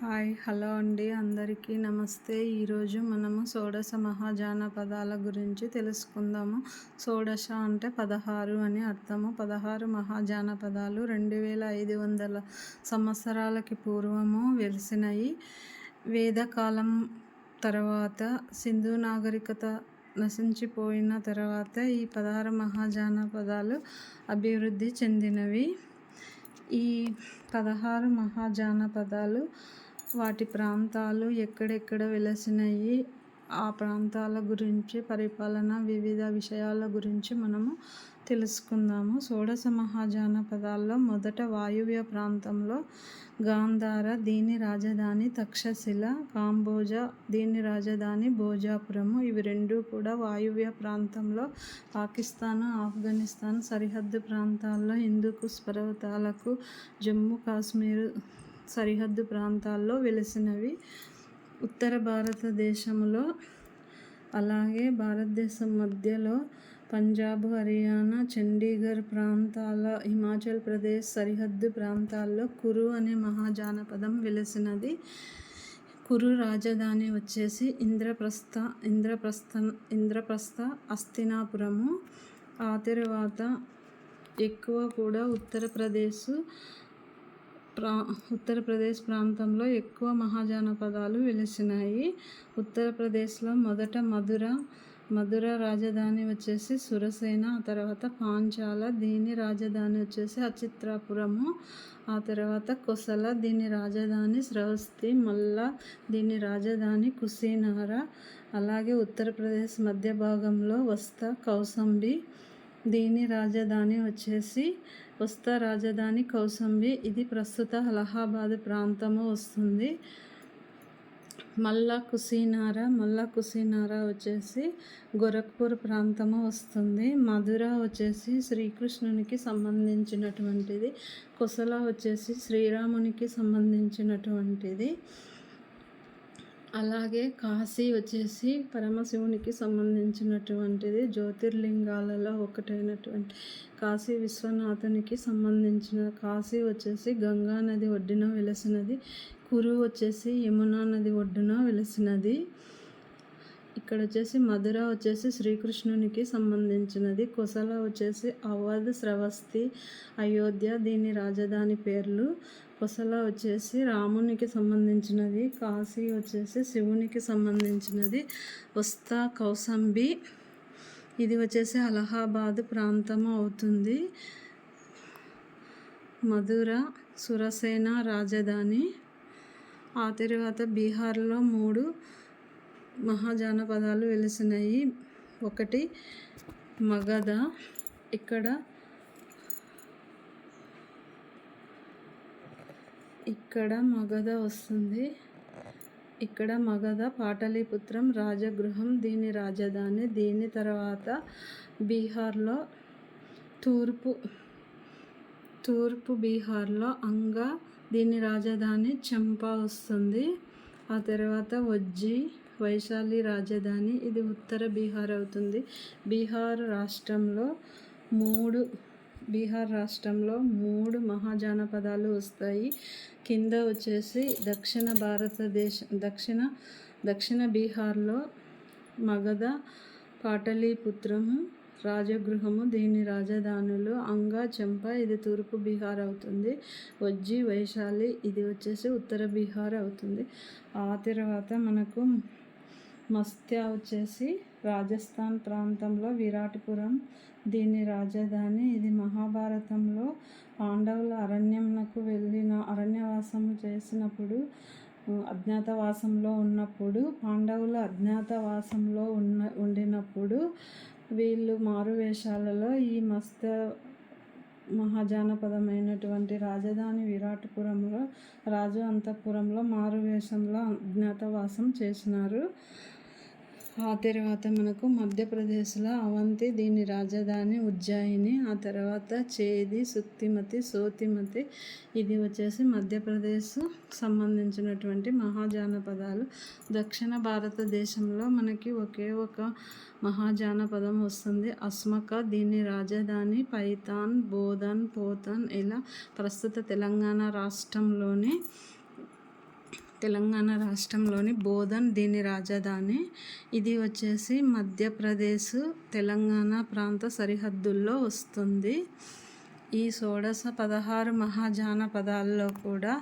Hi hello అండి, అందరికీ నమస్తే. ఈరోజు మనము షోడశ మహాజానపదాల గురించి తెలుసుకుందాము. షోడశ అంటే 16 అని అర్థము. 16 మహాజానపదాలు 2500 సంవత్సరాలకి పూర్వము వెలిసినవి. వేదకాలం తర్వాత సింధు నాగరికత నశించిపోయిన తర్వాత ఈ 16 మహాజానపదాలు అభివృద్ధి చెందినవి. ఈ 16 మహాజానపదాలు వాటి ప్రాంతాలు ఎక్కడెక్కడ వెలసినాయి, ఆ ప్రాంతాల గురించి, పరిపాలన, వివిధ విషయాల గురించి మనము తెలుసుకుందాము. షోడశ మహాజానపదాల్లో మొదట వాయువ్య ప్రాంతంలో గాంధార, దీని రాజధాని తక్షశిల, కాంబోజ, దీని రాజధాని భోజపురము. ఇవి రెండు కూడా వాయువ్య ప్రాంతంలో పాకిస్తాను, ఆఫ్ఘనిస్తాన్ సరిహద్దు ప్రాంతాల్లో, హిందూకుష్ పర్వతాలకు, జమ్మూ కాశ్మీర్ సరిహద్దు ప్రాంతాల్లో వెలిసినవి. ఉత్తర భారతదేశంలో అలాగే భారతదేశం మధ్యలో పంజాబ్, హర్యానా, చండీగఢ్ ప్రాంతాల, హిమాచల్ ప్రదేశ్ సరిహద్దు ప్రాంతాల్లో కురు అనే మహాజానపదం వెలిసినది. కురు రాజధాని వచ్చేసి ఇంద్రప్రస్థ హస్తినాపురము. ఆ తర్వాత ఎక్కువ కూడా ఉత్తరప్రదేశ్ ప్రాంతంలో ఎక్కువ మహాజానపదాలు వెలిసినాయి. ఉత్తరప్రదేశ్లో మొదట మధుర రాజధాని వచ్చేసి సురసేన, ఆ తర్వాత పాంచాల, దీని రాజధాని వచ్చేసి అచిత్రాపురము, ఆ తర్వాత కోసల, దీని రాజధాని శ్రవస్తి, మల్ల, దీని రాజధాని కుషినార. అలాగే ఉత్తరప్రదేశ్ మధ్య భాగంలో వస్తా కౌసంబి, దీని రాజధాని వచ్చేసి రాజధాని కౌసంబి, ఇది ప్రస్తుత అలహాబాద్ ప్రాంతము వస్తుంది. మల్లా కుషినార వచ్చేసి గోరఖ్పూర్ ప్రాంతము వస్తుంది. మధుర వచ్చేసి శ్రీకృష్ణునికి సంబంధించినటువంటిది. కోసల వచ్చేసి శ్రీరామునికి సంబంధించినటువంటిది. అలాగే కాశీ వచ్చేసి పరమశివునికి సంబంధించినటువంటిది. జ్యోతిర్లింగాలలో ఒకటైనటువంటి కాశీ విశ్వనాథునికి సంబంధించిన. కాశీ వచ్చేసి గంగా నది ఒడ్డున వెలసినది. కురు వచ్చేసి యమునా నది ఒడ్డున వెలసినది. ఇక్కడ వచ్చేసి మధుర వచ్చేసి శ్రీకృష్ణునికి సంబంధించినది. కోసల వచ్చేసి అవధ్, శ్రవస్తి, అయోధ్య, దీని రాజధాని పేర్లు. కోసల వచ్చేసి రామునికి సంబంధించినది. కాశీ వచ్చేసి శివునికి సంబంధించినది. వస్తా కౌసంబి, ఇది వచ్చేసి అలహాబాద్ ప్రాంతము అవుతుంది. మధుర సురసేన రాజధాని. ఆ తర్వాత బీహార్లో 3 మహాజానపదాలు వెలిసినాయి. ఒకటి మగధ. ఇక్కడ మగధ వస్తుంది. ఇక్కడ మగధ పాటలీపుత్రం రాజగృహం, దీని రాజధాని. దీని తర్వాత బీహార్లో తూర్పు బీహార్లో అంగా, దీని రాజధాని చంపా వస్తుంది. ఆ తర్వాత వైశాలి రాజధాని. ఇది ఉత్తర బీహార్ అవుతుంది. బీహార్ రాష్ట్రంలో 3 మహాజానపదాలు వస్తాయి. కింద వచ్చేసి దక్షిణ బీహార్లో మగధ, పాటలీపుత్రము రాజగృహము, దీని రాజధానులు అంగా, చంపా, ఇది తూర్పు బీహార్ అవుతుంది. వైశాలి, ఇది వచ్చేసి ఉత్తర బీహార్ అవుతుంది. ఆ తర్వాత మనకు మత్స్య వచ్చేసి రాజస్థాన్ ప్రాంతంలో విరాటపురం, దీని రాజధాని. ఇది మహాభారతంలో పాండవుల అరణ్యవాసము చేసినప్పుడు, అజ్ఞాతవాసంలో ఉన్నప్పుడు, పాండవులు అజ్ఞాతవాసంలో ఉండినప్పుడు వీళ్ళు మారువేషాలలో ఈ మత్స్య మహాజానపదమైనటువంటి రాజధాని విరాటపురంలో, రాజు అంతఃపురంలో మారువేషంలో అజ్ఞాతవాసం చేసినారు. ఆ తర్వాత మనకు మధ్యప్రదేశ్లో అవంతి, దీని రాజధాని ఉజ్జయిని. ఆ తర్వాత చేది, సుక్తిమతి, సోతిమతి, ఇది వచ్చేసి మధ్యప్రదేశ్ సంబంధించినటువంటి మహాజానపదాలు. దక్షిణ భారతదేశంలో మనకి ఒకే ఒక మహాజానపదం వస్తుంది, అస్మక, దీని రాజధాని పైథాన్, పోతన్. ఇలా ప్రస్తుత తెలంగాణ రాష్ట్రంలోని తెలంగాణ రాష్ట్రంలోని బోధన్ దీని రాజధాని. ఇది వచ్చేసి మధ్యప్రదేశ్ తెలంగాణ ప్రాంత సరిహద్దుల్లో వస్తుంది. ఈ 16 మహాజానపదాల్లో కూడా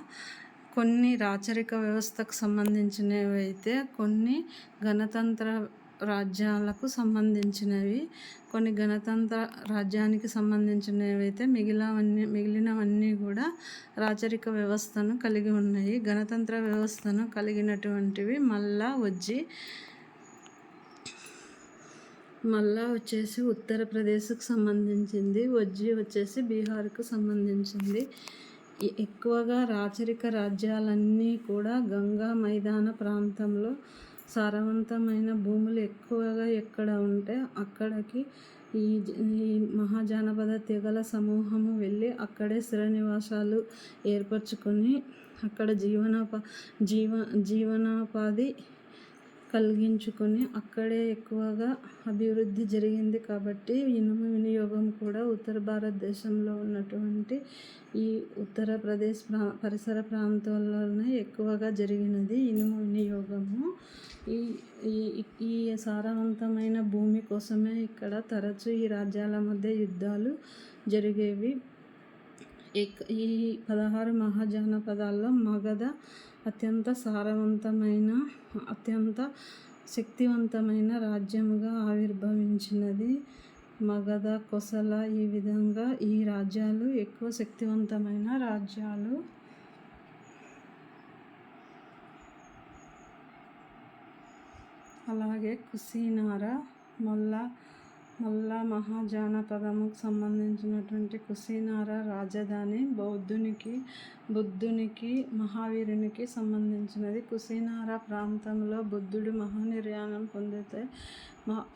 కొన్ని రాచరిక వ్యవస్థకు సంబంధించినవి అయితే కొన్ని గణతంత్ర రాజ్యాలకు సంబంధించినవి, కొన్ని గణతంత్ర రాజ్యానికి సంబంధించినవి అయితే మిగిలినవన్నీ కూడా రాచరిక వ్యవస్థను కలిగి ఉన్నాయి. గణతంత్ర వ్యవస్థను కలిగినటువంటివి మల్లా వచ్చేసి ఉత్తరప్రదేశ్కు సంబంధించింది, వజ్జీ వచ్చేసి బీహార్కు సంబంధించింది. ఎక్కువగా రాచరిక రాజ్యాలన్నీ కూడా గంగా మైదాన ప్రాంతంలో సారవంతమైన భూములు ఎక్కువగా ఎక్కడ ఉంటే అక్కడికి ఈ మహాజానపద తెగల సమూహము వెళ్ళి అక్కడే స్థిర నివాసాలు ఏర్పరచుకొని అక్కడ జీవనోపాధి కలిగించుకొని అక్కడే ఎక్కువగా అభివృద్ధి జరిగింది. కాబట్టి ఇనుము వినియోగం కూడా ఉత్తర భారతదేశంలో ఉన్నటువంటి ఈ ఉత్తరప్రదేశ్ పరిసర ప్రాంతాల్లోనే ఎక్కువగా జరిగినది ఇనుము వినియోగము. ఈ సారవంతమైన భూమి కోసమే ఇక్కడ తరచూ ఈ రాజ్యాల మధ్య యుద్ధాలు జరిగేవి. ఈ 16 మహాజానపదాల్లో మగధ అత్యంత సారవంతమైన, అత్యంత శక్తివంతమైన రాజ్యముగా ఆవిర్భవించినది. మగధ, కోసల ఈ విధంగా ఈ రాజ్యాలు ఎక్కువ శక్తివంతమైన రాజ్యాలు. అలాగే కుషినారా మల్లా మహాజానపదముకు సంబంధించినటువంటి కుషినారా రాజధాని బుద్ధునికి మహావీరునికి సంబంధించినది. కుషినారా ప్రాంతంలో బుద్ధుడు మహానిర్యాణం పొందితే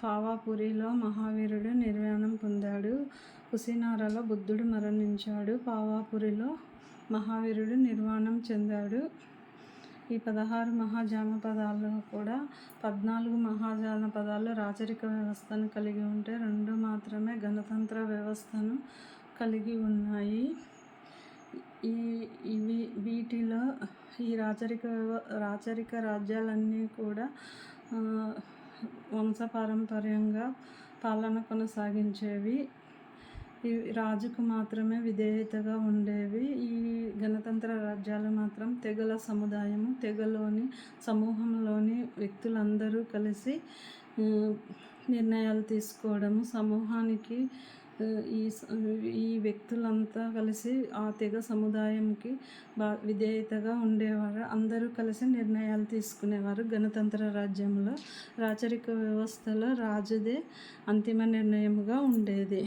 పావాపురిలో మహావీరుడు నిర్యాణం పొందాడు. కుషినారాలో బుద్ధుడు మరణించాడు, పావాపురిలో మహావీరుడు నిర్వాణం చెందాడు. ఈ 16 మహాజానపదాల్లో కూడా 14 మహాజానపదాలు రాచరిక వ్యవస్థను కలిగి ఉంటే 2 మాత్రమే గణతంత్ర వ్యవస్థను కలిగి ఉన్నాయి. వీటిలో ఈ రాచరిక రాజ్యాలన్నీ కూడా వంశపారంపర్యంగా పాలన కొనసాగించేవి. ఈ రాజుకు మాత్రమే విధేయతగా ఉండేవి. ఈ గణతంత్ర రాజ్యాలు మాత్రం తెగల సముదాయము, తెగలోని సమూహంలోని వ్యక్తులందరూ కలిసి నిర్ణయాలు తీసుకోవడము, సమూహానికి ఈ వ్యక్తులంతా కలిసి ఆ తెగ సముదాయంకి విధేయతగా ఉండేవారు. అందరూ కలిసి నిర్ణయాలు తీసుకునేవారు. గణతంత్ర రాజ్యంలో రాచరిక వ్యవస్థలో రాజుదే అంతిమ నిర్ణయముగా ఉండేది.